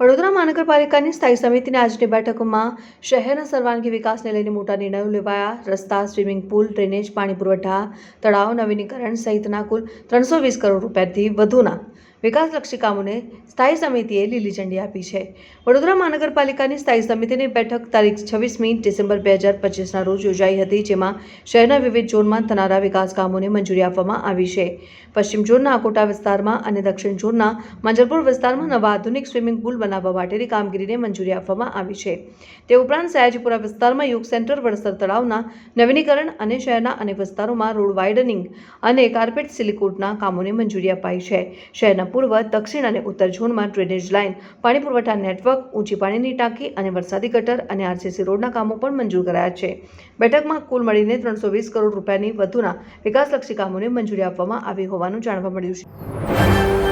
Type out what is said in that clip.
વડોદરા મહાનગરપાલિકાની સ્થાયી સમિતિની આજની બેઠકમાં શહેરના સર્વાંગી વિકાસને લઈને મોટા નિર્ણયો લેવાયા। રસ્તા, સ્વિમિંગ પુલ, ડ્રેનેજ, પાણી પુરવઠા, તળાવ નવીનીકરણ સહિતના કુલ 320 કરોડ રૂપિયાથી વધુના વિકાસલક્ષી કામોને સ્થાયી સમિતિએ લીલી ઝંડી આપી છે। વડોદરા મહાનગરપાલિકાની સ્થાયી સમિતિની બેઠક તારીખ 26મી ડિસેમ્બર 2025ના રોજ યોજાઈ હતી, જેમાં શહેરના વિવિધ ઝોનમાં થનારા વિકાસ કામોને મંજૂરી આપવામાં આવી છે। પશ્ચિમ ઝોનના અકોટા વિસ્તારમાં અને દક્ષિણ ઝોનના માંજલપુર વિસ્તારમાં નવા આધુનિક સ્વિમિંગ પુલ બનાવવા માટેની કામગીરીને મંજૂરી આપવામાં આવી છે। તે ઉપરાંત સયાજીપુરા વિસ્તારમાં યુગ સેન્ટર, વડસર તળાવના નવીનીકરણ અને શહેરના અનેક વિસ્તારોમાં રોડ વાઇડનિંગ અને કાર્પેટ સિલિકોટના કામોને મંજૂરી અપાઈ છે। શહેરના પૂર્વ, દક્ષિણ અને ઉત્તર ઝોનમાં ડ્રેનેજ લાઇન, પાણી પુરવઠા નેટવર્ક, ઊંચી પાણીની ટાંકી અને વરસાદી ગટર અને આરસીસી રોડના કામો પણ મંજૂર કરાયા છે। બેઠકમાં કુલ મળીને 320 કરોડ રૂપિયાની વધુના વિકાસલક્ષી કામોને મંજૂરી આપવામાં આવી હોવાનું જાણવા મળ્યું છે।